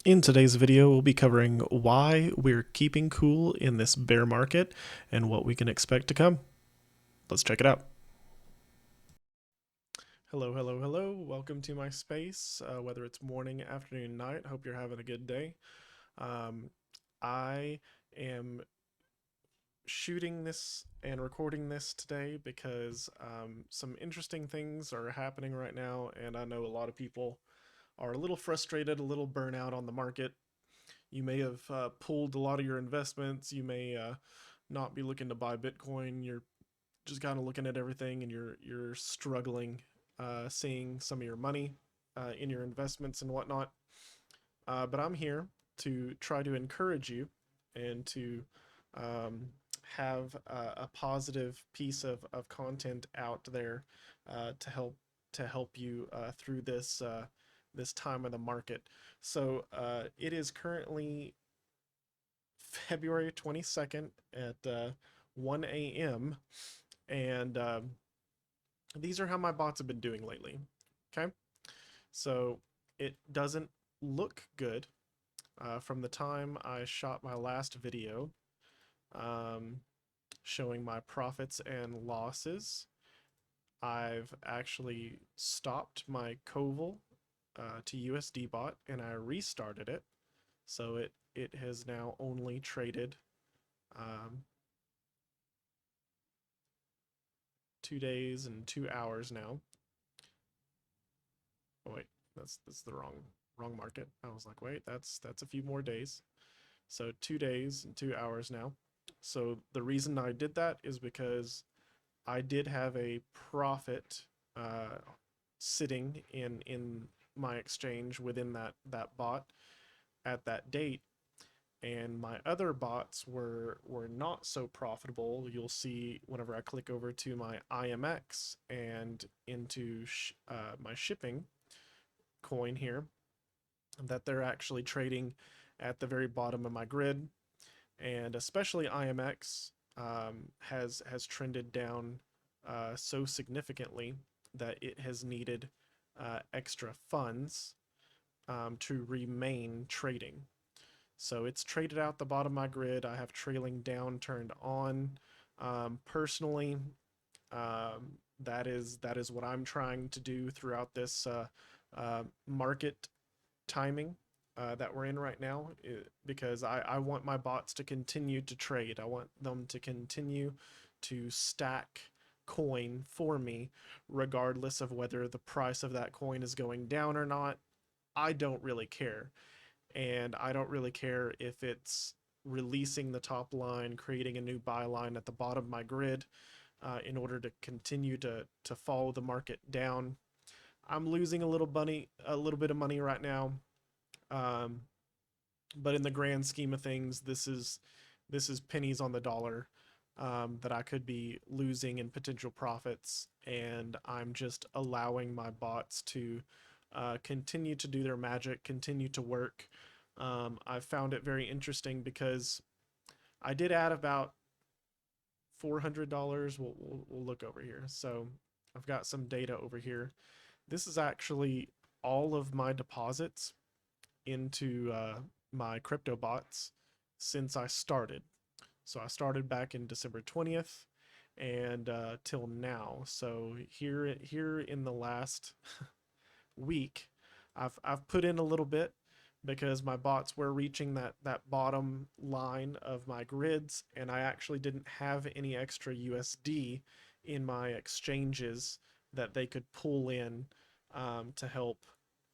In today's video, we'll be covering why we're keeping cool in this bear market and what we can expect to come. Let's check it out. Hello, hello, hello. Welcome to my space, whether it's morning, afternoon, night. Hope you're having a good day. Um, I am shooting this and recording this today because some interesting things are happening right now, and I know a lot of people are a little frustrated, a little burnout on the market. You may have pulled a lot of your investments. You may not be looking to buy Bitcoin. You're just kind of looking at everything, and you're struggling seeing some of your money in your investments and whatnot. But I'm here to try to encourage you and to um, have a positive piece of content out there to help you through this time of the market. So it is currently February 22nd at 1 a.m. And these are how my bots have been doing lately. Okay. So it doesn't look good from the time I shot my last video um, showing my profits and losses. I've actually stopped my Koval to USD bot and I restarted it. So it has now only traded um, 2 days and 2 hours now. Oh wait, that's the wrong market. I was like, wait, that's a few more days. So 2 days and 2 hours now. So the reason I did that is because I did have a profit sitting in my exchange within that bot at that date, and my other bots were not so profitable. You'll see whenever I click over to my IMX and into my shipping coin here that they're actually trading at the very bottom of my grid, and especially IMX has trended down so significantly that it has needed extra funds to remain trading. So it's traded out the bottom of my grid. I have trailing down turned on. Personally, that is what I'm trying to do throughout this market timing that we're in right now, because I want my bots to continue to trade. I want them to continue to stack coin for me, regardless of whether the price of that coin is going down or not. I don't really care. And I don't really care if it's releasing the top line, creating a new buy line at the bottom of my grid in order to continue to follow the market down. I'm losing a little bit of money right now, um, but in the grand scheme of things, this is pennies on the dollar that I could be losing in potential profits, and I'm just allowing my bots to continue to do their magic, continue to work. I found it very interesting because I did add about $400. We'll look over here. So I've got some data over here. This is actually all of my deposits into my crypto bots since I started. So I started back in December 20th and till now. So here in the last week, I've put in a little bit because my bots were reaching that bottom line of my grids, and I actually didn't have any extra USD in my exchanges that they could pull in to help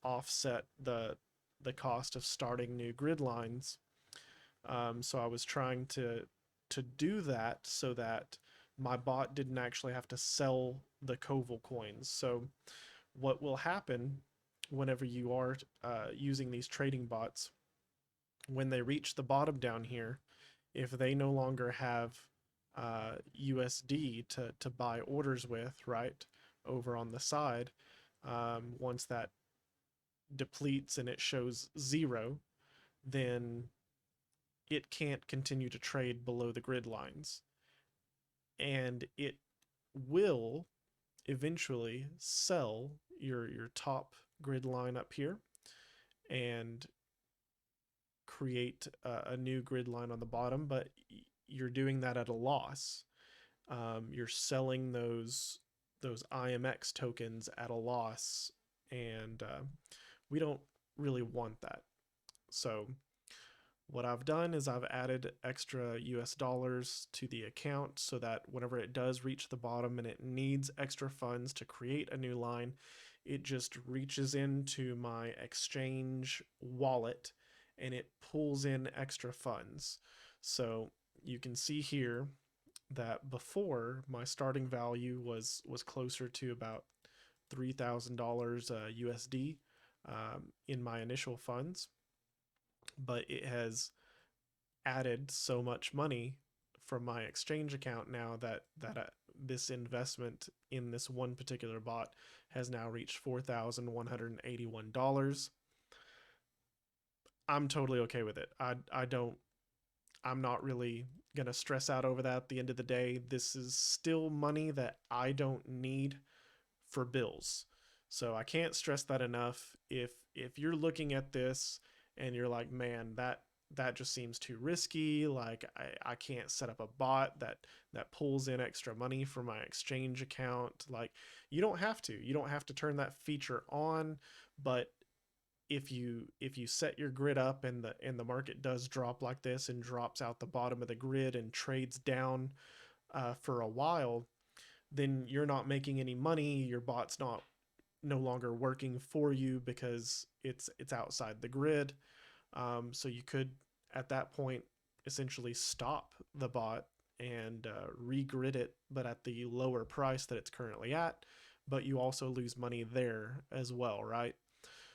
offset the cost of starting new grid lines. So I was trying to do that so that my bot didn't actually have to sell the Koval coins. So what will happen whenever you are using these trading bots, when they reach the bottom down here, if they no longer have USD to buy orders with, right, over on the side, once that depletes and it shows zero, then it can't continue to trade below the grid lines. And it will eventually sell your top grid line up here, and create a new grid line on the bottom, but you're doing that at a loss. You're selling those IMX tokens at a loss, and we don't really want that. So what I've done is I've added extra US dollars to the account so that whenever it does reach the bottom and it needs extra funds to create a new line, it just reaches into my exchange wallet and it pulls in extra funds. So you can see here that before my starting value was closer to about $3,000 USD in my initial funds, but it has added so much money from my exchange account now that this investment in this one particular bot has now reached $4,181. I'm totally okay with it. I don't I'm not really gonna stress out over that at the end of the day. This is still money that I don't need for bills. So I can't stress that enough. If you're looking at this and you're like, man, that just seems too risky. Like I can't set up a bot that pulls in extra money from my exchange account. Like you don't have to. You don't have to turn that feature on, but if you set your grid up and the market does drop like this and drops out the bottom of the grid and trades down for a while, then you're not making any money. Your bot's not no longer working for you because it's outside the grid. So you could at that point essentially stop the bot and regrid it, but at the lower price that it's currently at. But you also lose money there as well, right?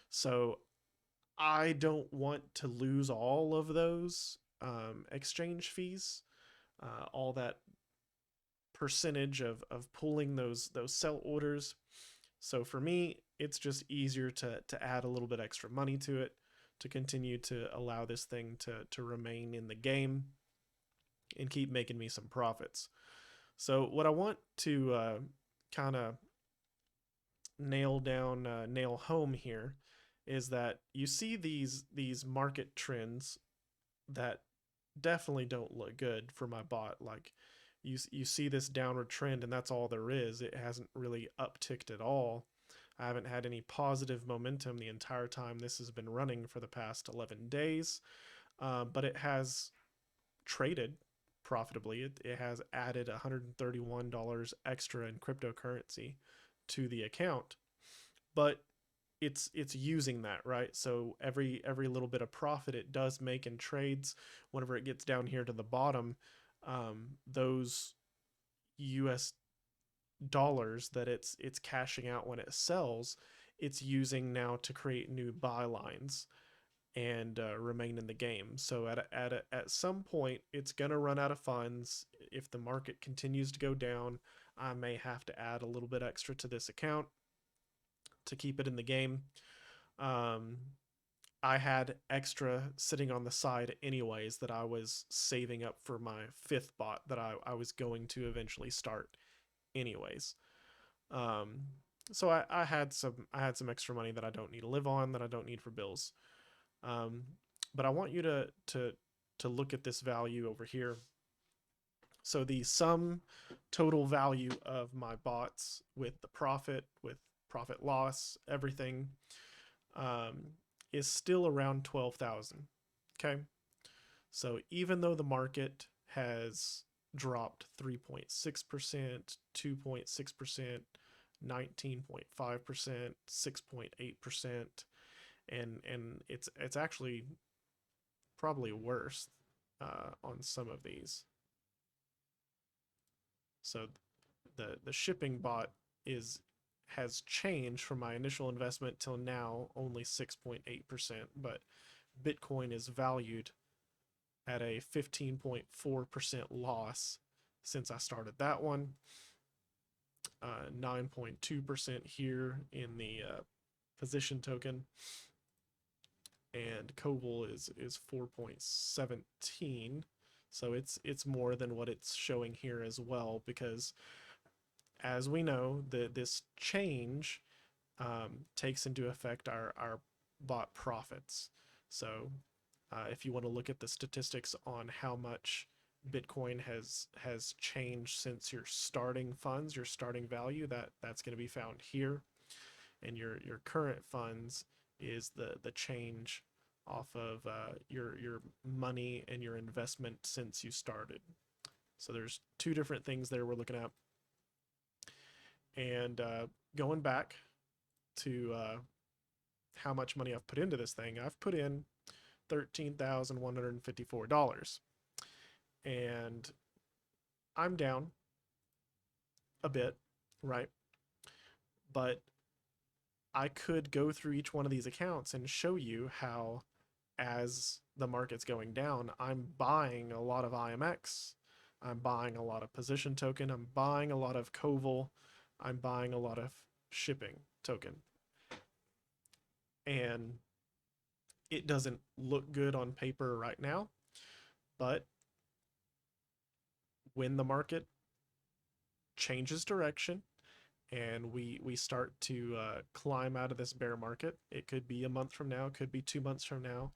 So I don't want to lose all of those exchange fees, all that percentage of pulling those sell orders. So for me, it's just easier to add a little bit extra money to it to continue to allow this thing to remain in the game and keep making me some profits. So what I want to kind of nail home here is that you see these market trends that definitely don't look good for my bot. Like you see this downward trend and that's all there is. It hasn't really upticked at all. I haven't had any positive momentum the entire time this has been running for the past 11 days, but it has traded profitably. It has added $131 extra in cryptocurrency to the account, but it's using that, right? So every little bit of profit it does make in trades, whenever it gets down here to the bottom, those US dollars that it's cashing out when it sells, it's using now to create new buy lines and remain in the game. So at some point, it's gonna run out of funds. If the market continues to go down, I may have to add a little bit extra to this account to keep it in the game. Um, I had extra sitting on the side anyways that I was saving up for my fifth bot that I was going to eventually start anyways. Um, so I had some extra money that I don't need to live on, that I don't need for bills. Um, but I want you to look at this value over here. So the sum total value of my bots with the profit, with profit loss, everything, um, is still around 12,000. Okay. So even though the market has dropped 3.6%, 2.6%, 19.5%, 6.8%, and it's actually probably worse on some of these. So the shipping bot has changed from my initial investment till now only 6.8%, but Bitcoin is valued at a 15.4% loss since I started that one. 9.2% here in the position token, and Koval is 4.17. So it's more than what it's showing here as well, because as we know, this change takes into effect our bot profits. So If you want to look at the statistics on how much Bitcoin has changed since your starting funds, your starting value, that's going to be found here. And your current funds is the change off of your money and your investment since you started. So there's two different things there we're looking at. And going back to how much money I've put into this thing, I've put in $13,154. And I'm down a bit, right? But I could go through each one of these accounts and show you how, as the market's going down, I'm buying a lot of IMX, I'm buying a lot of position token, I'm buying a lot of Koval, I'm buying a lot of shipping token. And it doesn't look good on paper right now, but when the market changes direction and we start to climb out of this bear market, it could be a month from now, could be 2 months from now.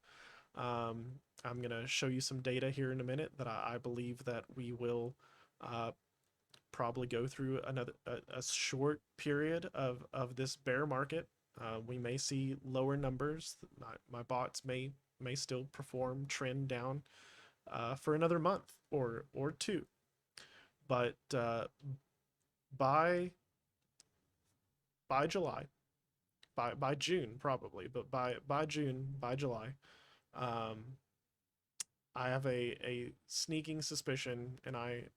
I'm going to show you some data here in a minute that I believe that we will probably go through a short period of this bear market. We may see lower numbers. My bots may still perform trend down for another month or two, but by July, by June probably, but by June, by July, um, I have a sneaking suspicion, and I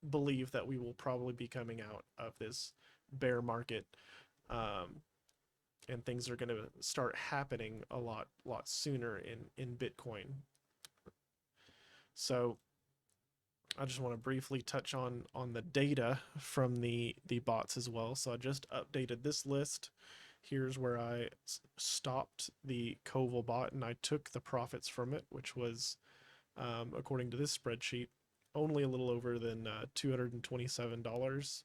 believe that we will probably be coming out of this bear market, um, and things are going to start happening a lot sooner in Bitcoin. So I just want to briefly touch on the data from the bots as well. So I just updated this list. Here's where I stopped the Koval bot and I took the profits from it, which was, according to this spreadsheet, only a little over than $227.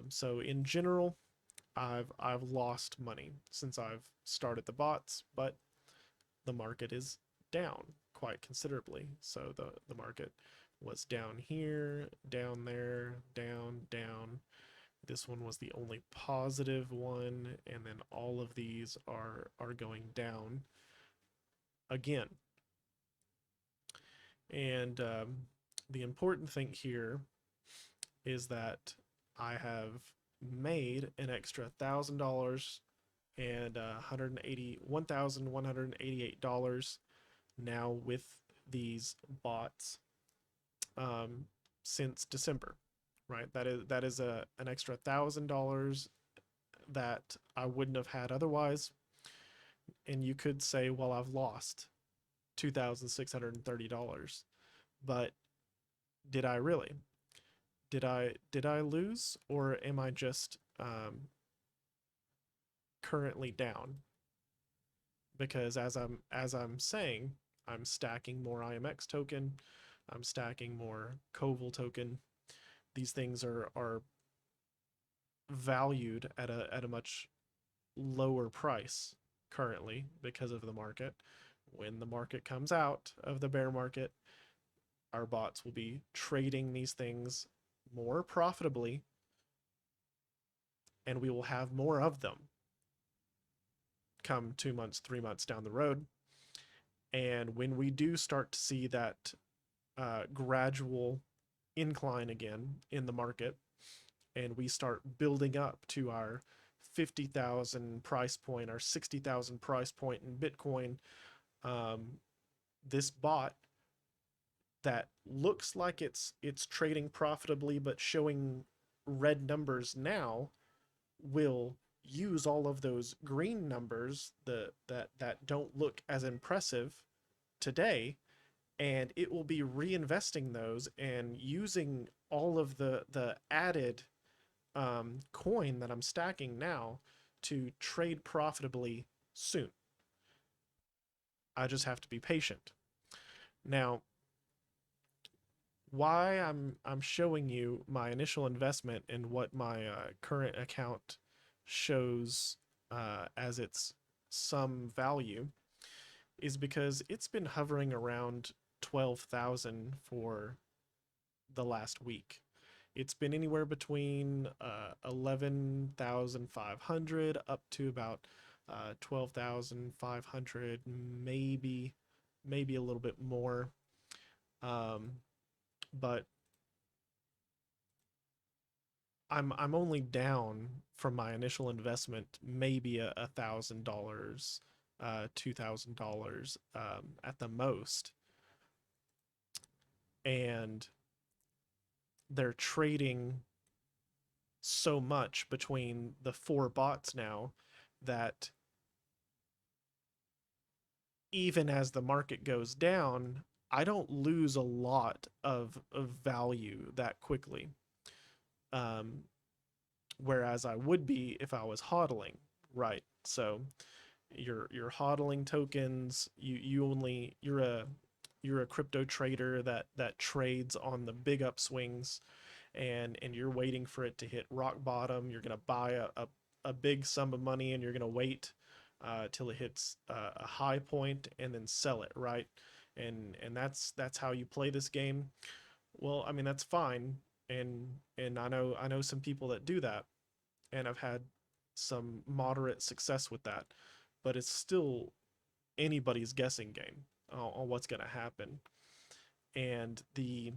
So in general, I've lost money since I've started the bots, but the market is down quite considerably. So the market was down here, down there, down, down. This one was the only positive one, and then all of these are going down again. And the important thing here is that I have made an extra $1,000 and $1,188 now with these bots since December, right? That is an extra $1,000 that I wouldn't have had otherwise. And you could say, well, I've lost $2,630, but did I really? Did I lose, or am I just currently down? Because as I'm saying, I'm stacking more IMX token, I'm stacking more Koval token. These things are valued at a much lower price currently because of the market. When the market comes out of the bear market, our bots will be trading these things more profitably, and we will have more of them come 2 months, 3 months down the road. And when we do start to see that gradual incline again in the market, and we start building up to our 50,000 price point, our 60,000 price point in Bitcoin, this bot that looks like it's trading profitably but showing red numbers now will use all of those green numbers that don't look as impressive today, and it will be reinvesting those and using all of the added coin that I'm stacking now to trade profitably soon. I just have to be patient. Now, why I'm showing you my initial investment and what my current account shows as its sum value is because it's been hovering around 12,000 for the last week. It's been anywhere between 11,500 up to about 12,500, maybe a little bit more. Um, but I'm only down from my initial investment maybe $1,000, $2,000 at the most, and they're trading so much between the four bots now that even as the market goes down, I don't lose a lot of value that quickly. Um, Whereas I would be if I was hodling, right? So you're hodling tokens. You're a crypto trader that trades on the big upswings, and you're waiting for it to hit rock bottom. You're gonna buy a big sum of money, and you're gonna wait till it hits a high point and then sell it, right? And that's how you play this game. Well, I mean that's fine, and I know some people that do that, and I've had some moderate success with that, but it's still anybody's guessing game on what's going to happen. And the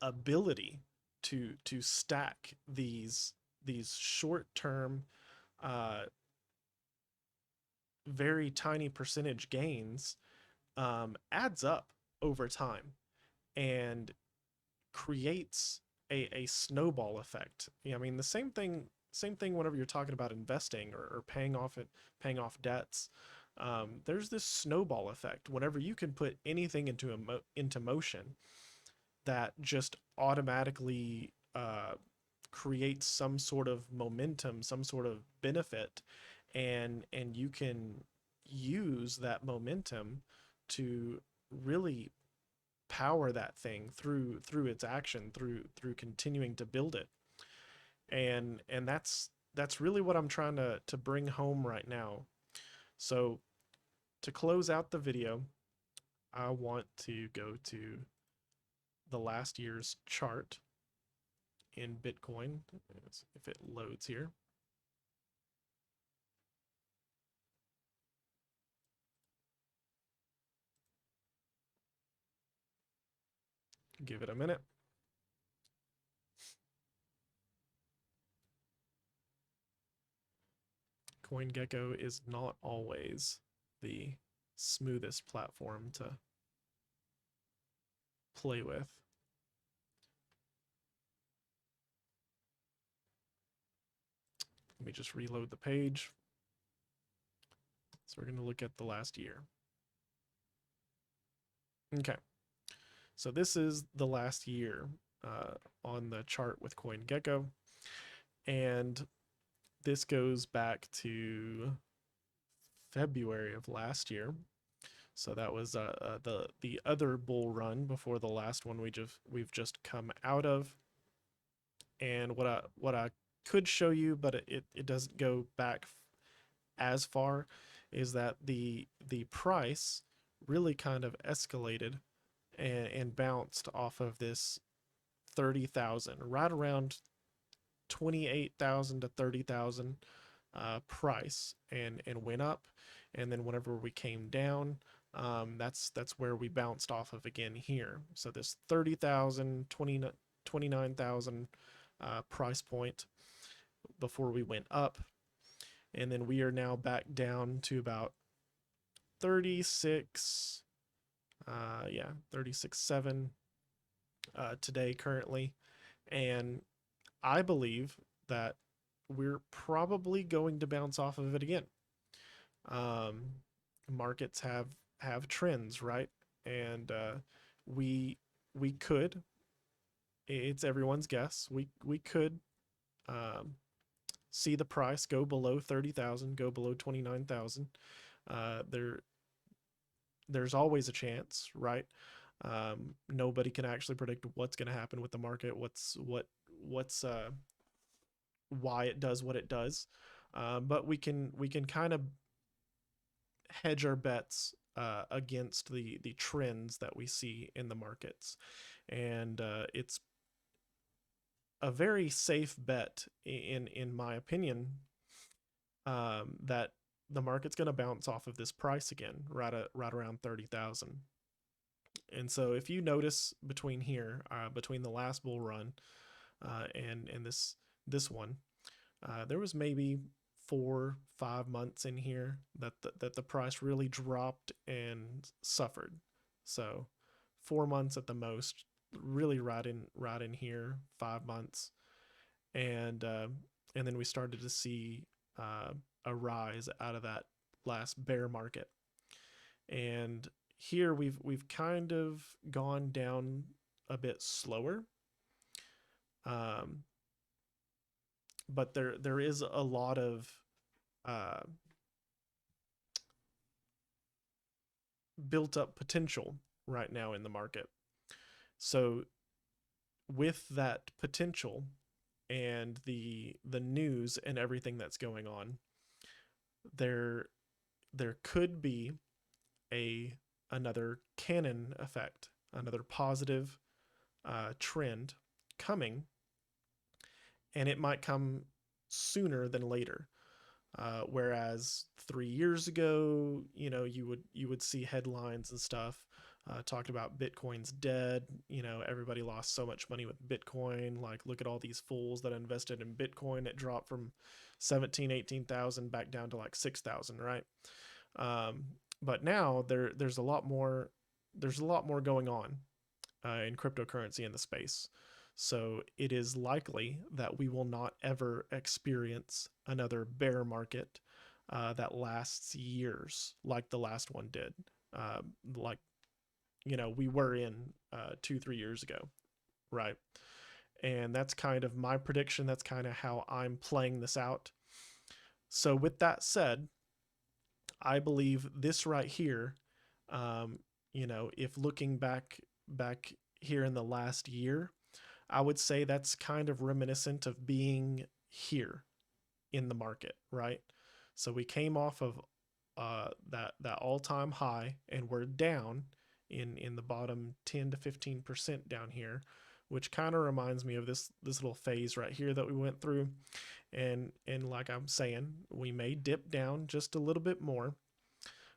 ability to stack these short term, uh, very tiny percentage gains adds up over time and creates a snowball effect. Yeah, I mean the same thing whenever you're talking about investing or paying off debts. There's this snowball effect whenever you can put anything into motion that just automatically creates some sort of momentum, some sort of benefit, and you can use that momentum to really power that thing through its action, through continuing to build it. And that's really what I'm trying to bring home right now. So to close out the video, I want to go to the last year's chart in Bitcoin, if it loads here. Give it a minute. CoinGecko is not always the smoothest platform to play with. Let me just reload the page. So we're going to look at the last year. Okay, so this is the last year on the chart with CoinGecko, and this goes back to February of last year. So that was the other bull run before the last one we've just come out of. And what I could show you, but it doesn't go back as far, is that the price really kind of escalated and bounced off of this 30,000, right around 28,000 to 30,000 price, and went up, and then whenever we came down, that's where we bounced off of again here. So this 30,000, 29,000 price point before we went up, and then we are now back down to about 36, 36.7 today currently, and I believe that we're probably going to bounce off of it again. Um, Markets have trends, right? And we we could. It's everyone's guess. We could see the price go below 30,000, go below 29,000. There's always a chance, right? Nobody can actually predict what's going to happen with the market. What's why it does what it does. But we can kind of hedge our bets against the trends that we see in the markets, and it's a very safe bet in my opinion, that the market's going to bounce off of this price again, right around 30,000. And so if you notice between here, between the last bull run and this one, there was maybe 4 5 months in here that the price really dropped and suffered. So 4 months at the most, really right in here, 5 months, and then we started to see a rise out of that last bear market. And here we've kind of gone down a bit slower, um, but there is a lot of uh, built up potential right now in the market. So with that potential and the news and everything that's going on, there there could be a another cannon effect, another positive trend coming, and it might come sooner than later. Whereas 3 years ago, you would see headlines and stuff talked about Bitcoin's dead. Everybody lost so much money with Bitcoin. Like, look at all these fools that invested in Bitcoin. It dropped from 17, 18,000 back down to like 6,000, right? Um, but now there's a lot more. There's a lot more going on in cryptocurrency in the space. So it is likely that we will not ever experience another bear market that lasts years like the last one did. Like, we were in 2 3 years ago, right? And that's kind of my prediction. That's kind of how I'm playing this out. So with that said, I believe this right here, if looking back here in the last year, I would say that's kind of reminiscent of being here in the market, right? So we came off of that all time high, and we're down in the bottom 10 to 15% down here, which kind of reminds me of this little phase right here that we went through. And like I'm saying, we may dip down just a little bit more.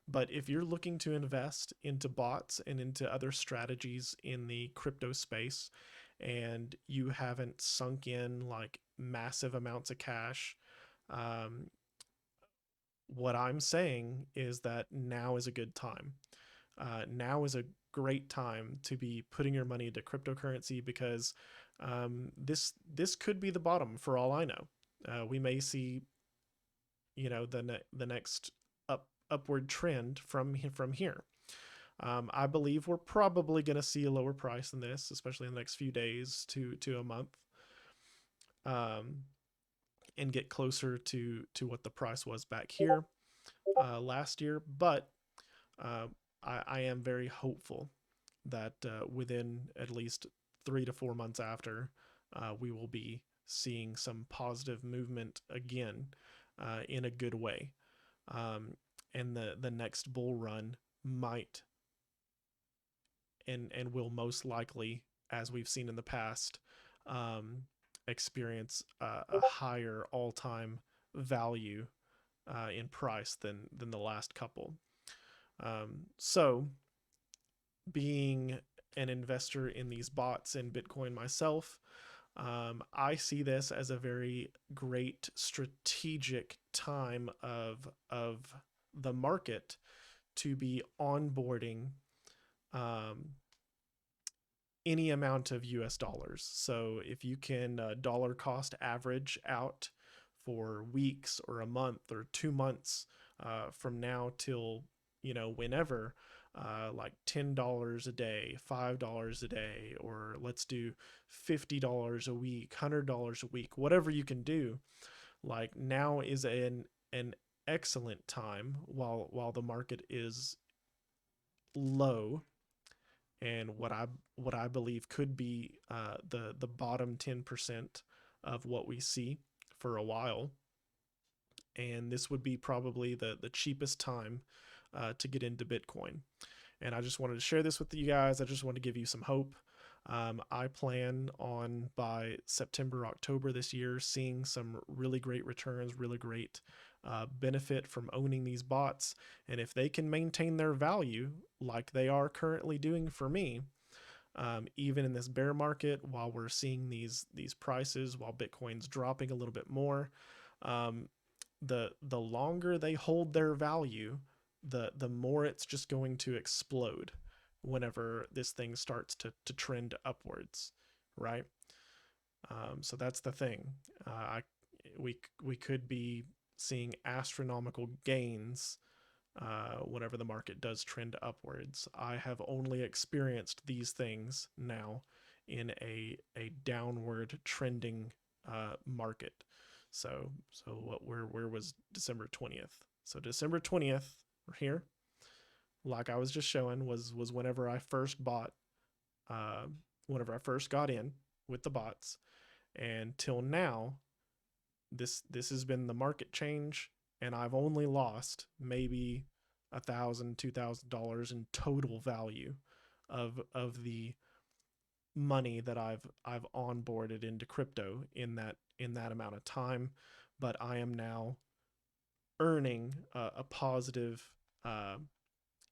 But if you're looking to invest into bots and into other strategies in the crypto space, and you haven't sunk in like massive amounts of cash, um, what I'm saying is that now is a good time. Now is a great time to be putting your money into cryptocurrency, because this could be the bottom for all I know. We may see, the next upward trend from here. I believe we're probably going to see a lower price than this, especially in the next few days to a month, um, and get closer to what the price was back here last year. But uh, I am very hopeful that within at least 3 to 4 months after, we will be seeing some positive movement again in a good way. And the next bull run might and will most likely, as we've seen in the past, um, experience a higher all-time value in price than the last couple. So, being an investor in these bots and Bitcoin myself, I see this as a very great strategic time of the market to be onboarding um, any amount of US dollars. So if you can dollar cost average out for weeks or a month or 2 months from now till whenever, like $10 a day, $5 a day, or let's do $50 a week, $100 a week, whatever you can do. Like, now is an excellent time while the market is low, and what I believe could be the bottom 10% of what we see for a while. And this would be probably the cheapest time to get into Bitcoin. And I just wanted to share this with you guys. I just wanted to give you some hope. I plan on by September, October this year, seeing some really great returns, really great benefit from owning these bots. And if they can maintain their value like they are currently doing for me, even in this bear market, while we're seeing these prices, while Bitcoin's dropping a little bit more, the longer they hold their value, the more it's just going to explode whenever this thing starts to trend upwards, right? So that's the thing. We could be seeing astronomical gains whenever the market does trend upwards. I have only experienced these things now in a downward trending market. So where was December 20th? So December 20th, we're here. Like I was just showing, was whenever I first bought, whenever I first got in with the bots, and till now, this has been the market change, and I've only lost maybe $1,000, $2,000 in total value of the money that I've onboarded into crypto in that amount of time. But I am now earning a positive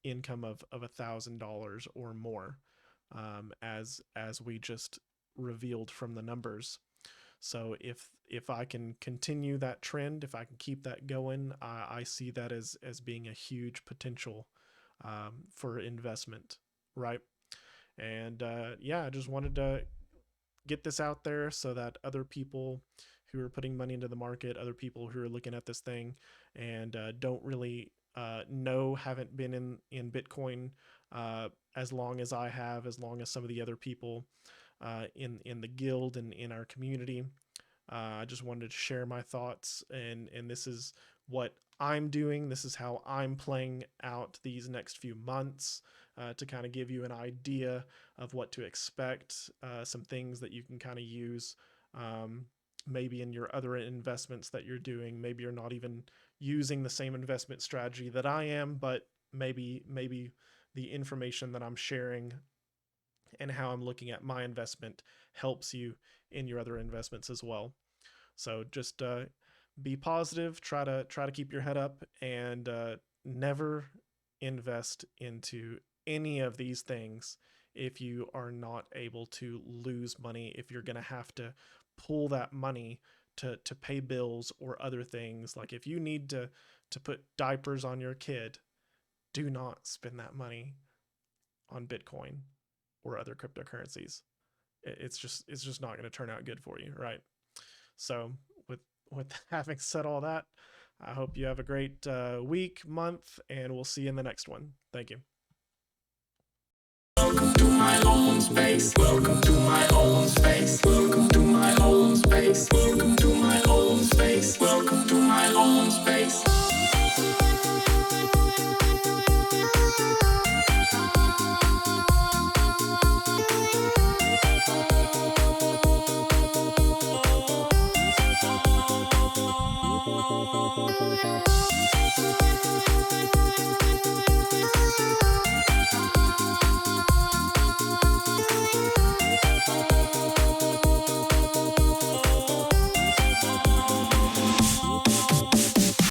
income of $1,000 or more, as we just revealed from the numbers. So if I can continue that trend, if I can keep that going, I see that as being a huge potential for investment, right? And yeah, I just wanted to get this out there so that other people who are putting money into the market, other people who are looking at this thing and don't really haven't been in Bitcoin as long as I have, as long as some of the other people in the guild and in our community. I just wanted to share my thoughts, and this is what I'm doing. This is how I'm playing out these next few months to kind of give you an idea of what to expect, some things that you can kind of use maybe in your other investments that you're doing. Maybe you're not even using the same investment strategy that I am, but maybe the information that I'm sharing and how I'm looking at my investment helps you in your other investments as well. So just be positive, try to keep your head up, and never invest into any of these things if you are not able to lose money, if you're going to have to pull that money to pay bills or other things. Like if you need to put diapers on your kid, do not spend that money on Bitcoin or other cryptocurrencies. It's just not going to turn out good for you, right? So with having said all that, I hope you have a great week, month, and we'll see you in the next one. Thank you. Welcome to my own space. Welcome to my own space. Welcome to my own space. Welcome to my own space. Welcome to my own space.